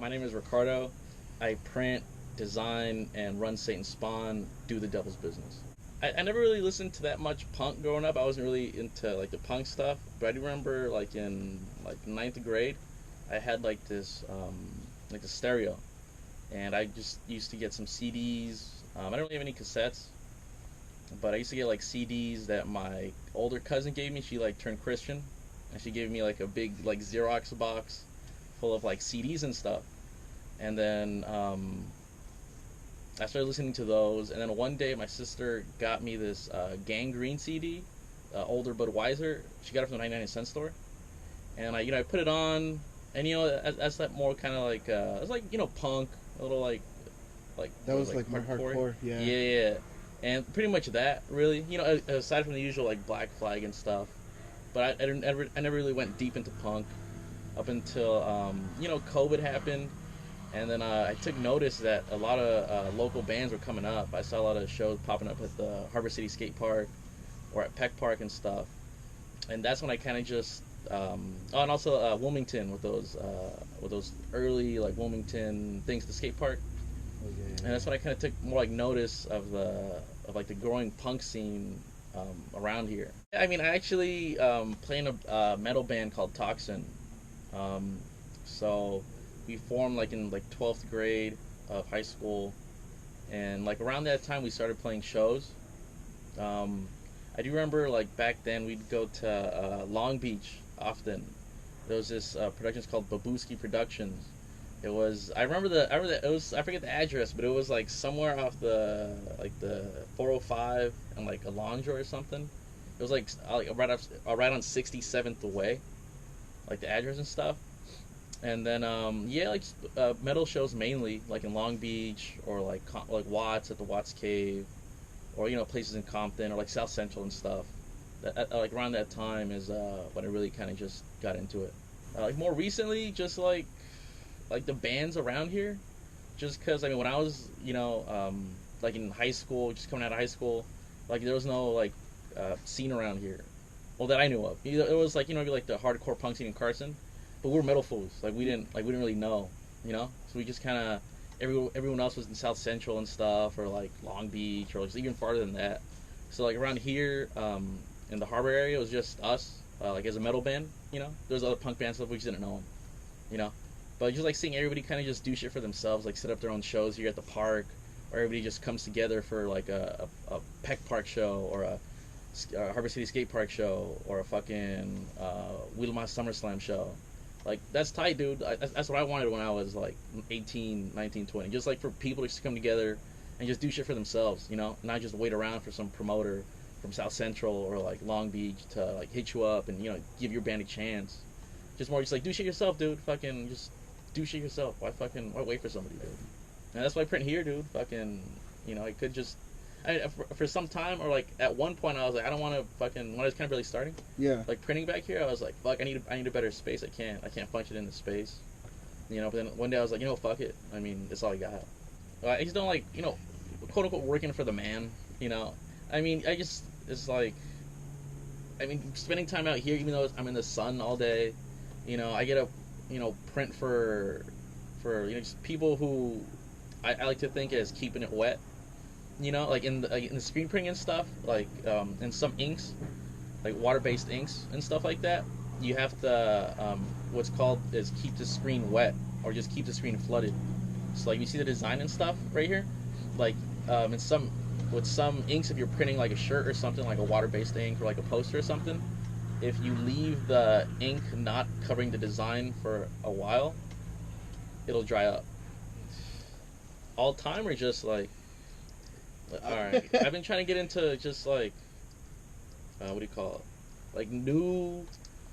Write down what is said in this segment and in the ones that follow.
My name is Ricardo. I print, design, and run Satan's Spahn, do the devil's business. I never really listened to that much punk growing up. I wasn't really into like the punk stuff, but I do remember like in like ninth grade, I had like this stereo, and I just used to get some CDs. I don't really have any cassettes, but I used to get like CDs that my older cousin gave me. She like turned Christian, and she gave me like a big like Xerox box full of like CDs and stuff. And then I started listening to those. And then one day, my sister got me this Gangrene CD, older Budweiser. She got it from the 99-cent store, and I put it on, and that's that more kind of like it's like punk, a little like That was like more hardcore, yeah. yeah, and pretty much that really, aside from the usual like Black Flag and stuff. But I never really went deep into punk up until COVID happened, and then I took notice that a lot of local bands were coming up. I saw a lot of shows popping up at the Harbor City Skate Park or at Peck Park and stuff, and that's when I kind of just oh, and also Wilmington with those early like Wilmington things, the skate park. Oh, yeah. And that's when I kind of took more like notice of the growing punk scene around here. I mean, I actually play in a metal band called Toxin. So we formed like in like 12th grade of high school, and like around that time we started playing shows. I do remember like back then we'd go to Long Beach often. There was this production called Babuski Productions. I remember that it was, I forget the address, but it was like somewhere off the 405 and like Alondra or something. It was like right on 67th away, like the address and stuff. And then metal shows mainly like in Long Beach or like Watts at the Watts Cave, or places in Compton or like South Central and stuff. Like around that time is when I really kind of just got into it. Like more recently, just like the bands around here, just because I mean when I was like in high school, just coming out of high school, like there was no like scene around here, well that I knew of. It was like like the hardcore punk scene in Carson, but we were metal fools. Like we didn't really know, so we just kind of everyone else was in South Central and stuff, or like Long Beach, or just even farther than that. So like around here in the harbor area, it was just us, like as a metal band. There was other punk bands stuff, we just didn't know them. But just like seeing everybody kind of just do shit for themselves, like set up their own shows here at the park, or everybody just comes together for like a Peck Park show, or a Harbor City Skate Park show, or a fucking Wheelmas SummerSlam show. Like that's tight, dude. That's what I wanted when I was like 18, 19, 20. Just like for people to just come together and just do shit for themselves, not just wait around for some promoter from South Central or like Long Beach to like hit you up and give your band a chance. Just more just like do shit yourself, dude. Fucking just do shit yourself. Why wait for somebody, dude? And that's why I print here, dude. Fucking, I could just, for some time, or like at one point, I was like, I don't want to fucking, when I was kind of really starting, Yeah. like printing back here, I was like, fuck, I need a better space. I can't function in the space, But then one day I was like, fuck it. I mean, it's all I got. I just don't like, quote unquote, working for the man. I mean, it's like, I mean, spending time out here, even though I'm in the sun all day, I get a print for just people who I like to think as keeping it wet. Like in the screen printing and stuff, like in some inks, like water-based inks and stuff like that, you have to what's called is keep the screen wet, or just keep the screen flooded. So like you see the design and stuff right here, like with some inks, if you're printing like a shirt or something, like a water-based ink or like a poster or something, if you leave the ink not covering the design for a while, it'll dry up. All time, or just like, all right. I've been trying to get into just like, what do you call it? Like new.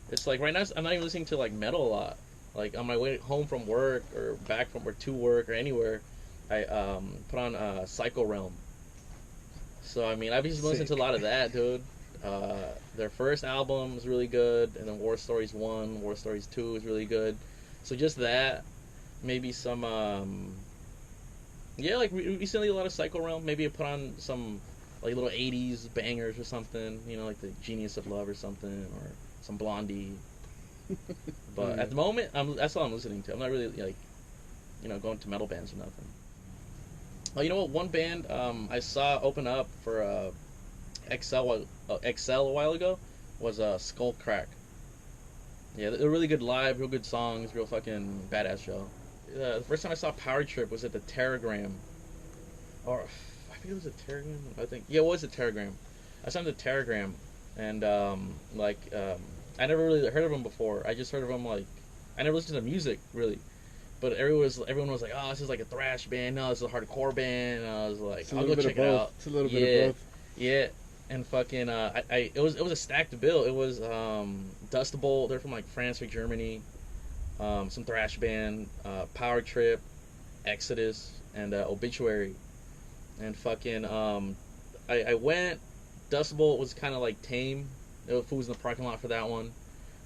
It's like right now I'm not even listening to like metal a lot. Like on my way home from work or back from or to work or anywhere, I put on Psycho Realm. So I mean I've been listening to a lot of that, dude. Their first album is really good, and then War Stories 1, War Stories 2 is really good. So just that, maybe some, like recently a lot of Psycho Realm. Maybe I put on some like little 80s bangers or something, like the Genius of Love or something, or some Blondie. But at the moment, that's all I'm listening to. I'm not really like going to metal bands or nothing. Oh, you know what? One band I saw open up for XL a while ago was Skull Crack. Yeah, they're really good live, real good songs, real fucking badass show. The first time I saw PowerTrip was at the Terragram, or I think it was a Terragram. I think yeah, it was a Terragram. I saw him at the Terragram, and I never really heard of him before. I just heard of him like I never listened to music really, but everyone was like, oh, this is like a thrash band. No, this is a hardcore band. And I was like, I'll go check it out. It's a little bit of both. Yeah, and fucking it was a stacked bill. It was Dustable. They're from like France or Germany. Some thrash band, PowerTrip, Exodus, and Obituary, and fucking I went. Dustable was kind of like tame. There was fools in the parking lot for that one,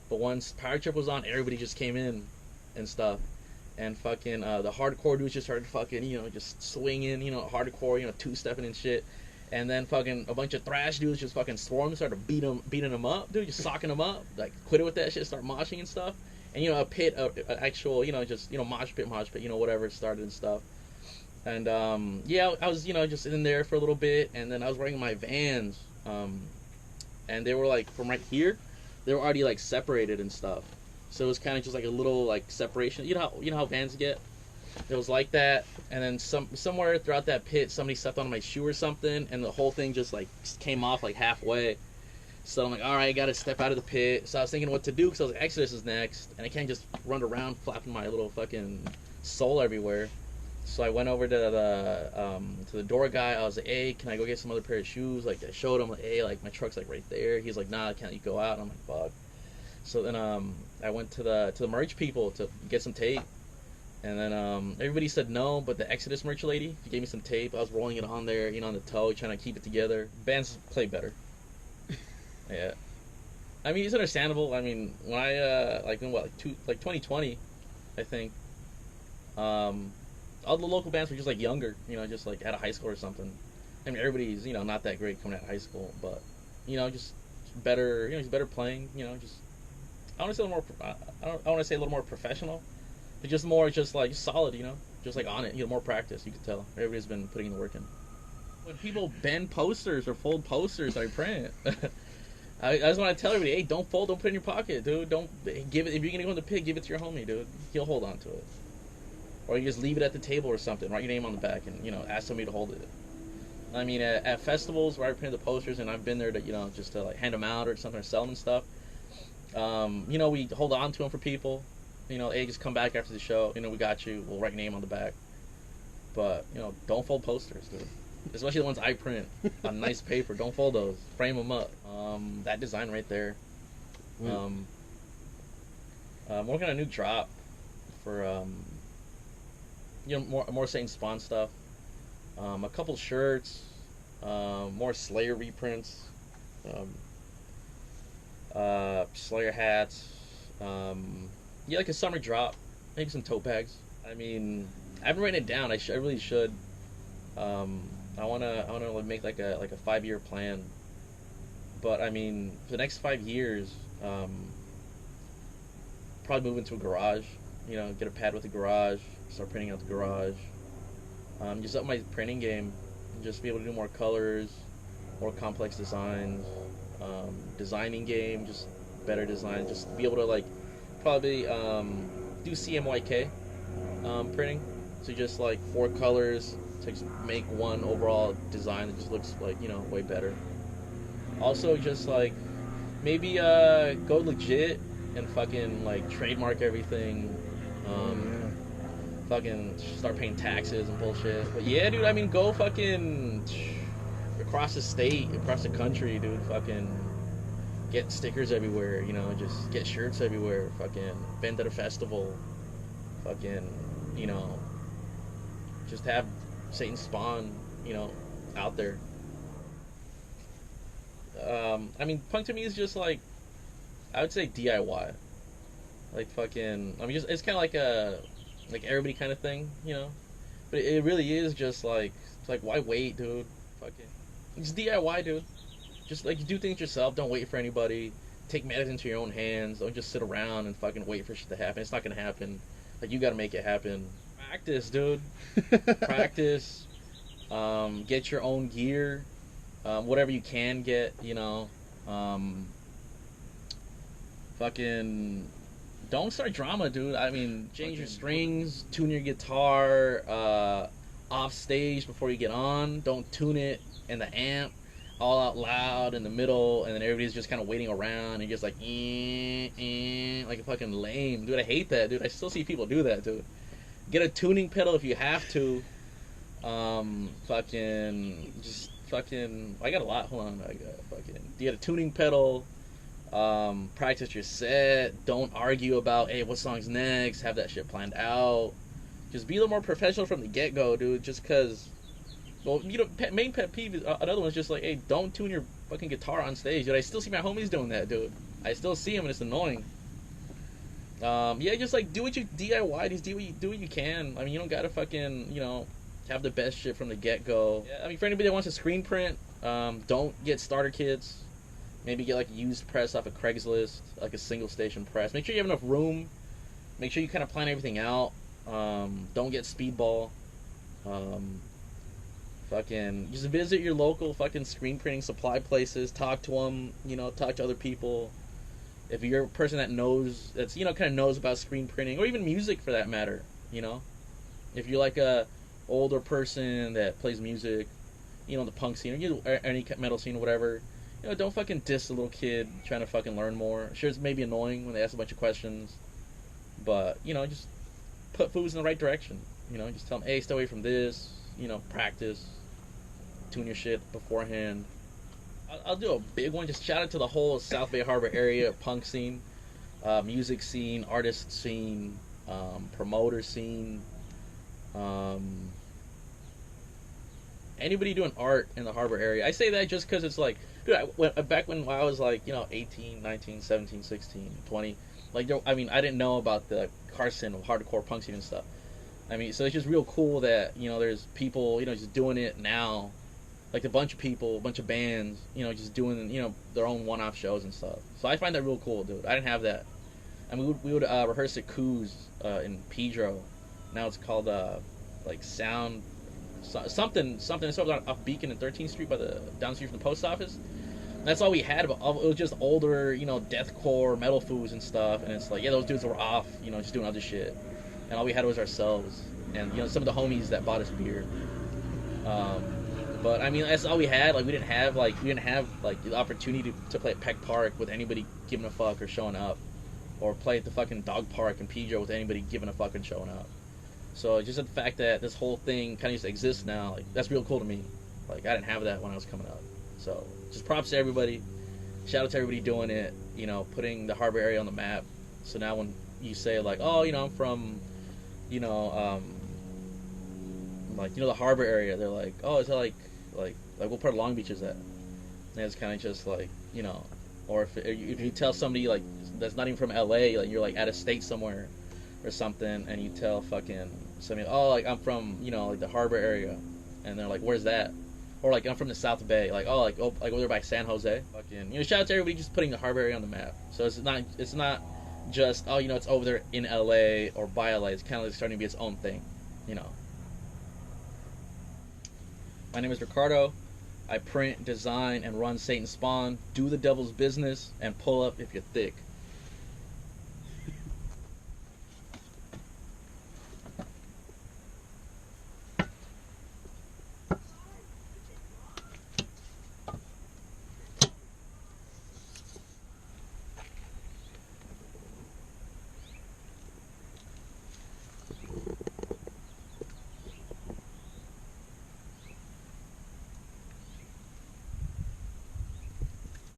but once PowerTrip was on, everybody just came in and stuff, and fucking the hardcore dudes just started fucking just swinging hardcore two-stepping and shit. And then fucking a bunch of thrash dudes just fucking swarmed, started beating them up, dude, just socking them up, like quit it with that shit, start moshing and stuff. And a pit, actual, just mosh pit, whatever it started and stuff. And yeah, I was just in there for a little bit, and then I was wearing my Vans, and they were like from right here, they were already like separated and stuff. So it was kind of just like a little like separation. You know how Vans get. It was like that, and then somewhere throughout that pit, somebody stepped on my shoe or something, and the whole thing just like came off like halfway. So I'm like, all right, I gotta step out of the pit. So I was thinking what to do because I was like, Exodus is next, and I can't just run around flapping my little fucking sole everywhere. So I went over to the door guy. I was like, hey, can I go get some other pair of shoes? Like I showed him, like, hey, like my truck's like right there. He's like, nah, can't you go out? And I'm like, fuck. So then I went to the merch people to get some tape. And then everybody said no, but the Exodus merch lady, she gave me some tape. I was rolling it on there, on the toe, trying to keep it together. Bands play better. Yeah. I mean, it's understandable. I mean, when I, 2020, I think, all the local bands were just, like, younger, just, like, out of high school or something. I mean, everybody's, not that great coming out of high school, but, just better, just better playing, just, I want to say a little more, I want to say a little more professional. But just more, just like solid, just like on it. More practice. You can tell everybody's been putting in the work in. When people bend posters or fold posters, I print. I just want to tell everybody, hey, don't fold, don't put it in your pocket, dude. Don't give it. If you're gonna go in the pit, give it to your homie, dude. He'll hold on to it. Or you just leave it at the table or something. Write your name on the back and ask somebody to hold it. I mean, at festivals where I print the posters, and I've been there to just to like hand them out or something or sell them and stuff. We hold on to them for people. Hey, just come back after the show. We got you. We'll write your name on the back. But, don't fold posters, dude. Especially the ones I print on nice paper. Don't fold those. Frame them up. That design right there. I'm working on a new drop for, more Satan Spahn stuff. A couple shirts. More Slayer reprints. Slayer hats. Yeah, like a summer drop, maybe some tote bags. I mean, I haven't written it down. I really should. I wanna make like a 5-year plan. But I mean, for the next 5 years, probably move into a garage. Get a pad with a garage. Start printing out the garage. Just up my printing game. Just be able to do more colors, more complex designs. Designing game, just better design. Just be able to like. Probably do CMYK printing, so just like 4 colors to make one overall design that just looks like way better. Also, just like maybe go legit and fucking like trademark everything. Fucking start paying taxes and bullshit. But yeah, dude, I mean, go fucking across the state, across the country, dude. Fucking. Get stickers everywhere, just get shirts everywhere, fucking bend at a festival, fucking, just have Satan Spahn, out there. I mean, punk to me is just like, I would say DIY. Like fucking, I mean, just it's kind of like everybody kind of thing, But it really is just like, it's like, why wait, dude? Fucking, it's DIY, dude. Just like do things yourself. Don't wait for anybody. Take matters into your own hands. Don't just sit around and fucking wait for shit to happen. It's not gonna happen. Like you gotta make it happen. Practice, dude. Practice. Get your own gear. Whatever you can get, you know. Fucking don't start drama, dude. I mean, change your strings, tune your guitar off stage before you get on. Don't tune it in the amp all out loud in the middle, and then everybody's just kind of waiting around and just like, like a fucking lame, dude. I hate that, dude. I still see people do that, dude. Get a tuning pedal if you have to. Fucking just fucking. I got a lot. Hold on, I got fucking. You get a tuning pedal. Practice your set. Don't argue about, hey, what song's next. Have that shit planned out. Just be a little more professional from the get go, dude. Just cause, well, you know, main pet peeve is, another one's just like, hey, don't tune your fucking guitar on stage, dude. I still see my homies doing that, dude. I still see them, and it's annoying. Yeah, just like do what you DIY. Just do what you can. I mean, you don't gotta fucking, you know, have the best shit from the get go. Yeah, I mean, for anybody that wants to screen print, don't get starter kits. Maybe get like a used press off of Craigslist, like a single station press. Make sure you have enough room. Make sure you kind of plan everything out. Don't get speedball. Fucking just visit your local fucking screen printing supply places. Talk to them. You know, talk to other people. If you're a person that knows, that's, you know, kind of knows about screen printing or even music for that matter. You know, if you're like a older person that plays music, you know, the punk scene or any metal scene or whatever. You know, don't fucking diss a little kid trying to fucking learn more. Sure, it's maybe annoying when they ask a bunch of questions, but, you know, just put foods in the right direction. You know, just tell them, hey, stay away from this. You know, practice, tune your shit beforehand. I'll do a big one. Just shout out to the whole South Bay Harbor area punk scene, music scene, artist scene, promoter scene. Anybody doing art in the Harbor area. I say that just because it's like, dude, back when I was like, you know, 18, 19, 17, 16, 20, like, I mean, I didn't know about the Carson hardcore punk scene and stuff. I mean, so it's just real cool that, you know, there's people, you know, just doing it now, like a bunch of people, a bunch of bands, you know, just doing, you know, their own one-off shows and stuff. So I find that real cool, dude. I didn't have that. I mean, we would rehearse at Coos in Pedro. Now it's called like Sound. Something. It's over off Beacon and 13th Street by the down the street from the post office. And that's all we had. But it was just older, you know, deathcore metal foods and stuff. And it's like, yeah, those dudes were off, you know, just doing other shit. And all we had was ourselves and, you know, some of the homies that bought us beer. But I mean, that's all we had. Like we didn't have like the opportunity to play at Peck Park with anybody giving a fuck or showing up, or play at the fucking dog park in Pedro with anybody giving a fuck and showing up. So just the fact that this whole thing kind of just exists now, like, that's real cool to me. Like, I didn't have that when I was coming up. So just props to everybody. Shout out to everybody doing it, you know, putting the Harbor area on the map. So now when you say, like, oh, you know, I'm from, you know, like, you know, the Harbor area, they're like, oh, is that like what part of Long Beach is that? And it's kind of just like, you know, or if you tell somebody, like, that's not even from LA, like, you're, like, out of state somewhere or something, and you tell fucking somebody, oh, like, I'm from, you know, like, the Harbor area, and they're like, where's that? Or like, I'm from the South Bay, like, oh, like over there by San Jose. Fucking, you know, shout out to everybody just putting the Harbor area on the map. So it's not just, oh, you know, it's over there in LA or by LA. It's kind of like starting to be its own thing, you know. My name is Ricardo. I print, design, and run Satan Spahn. Do the devil's business and pull up if you're thick.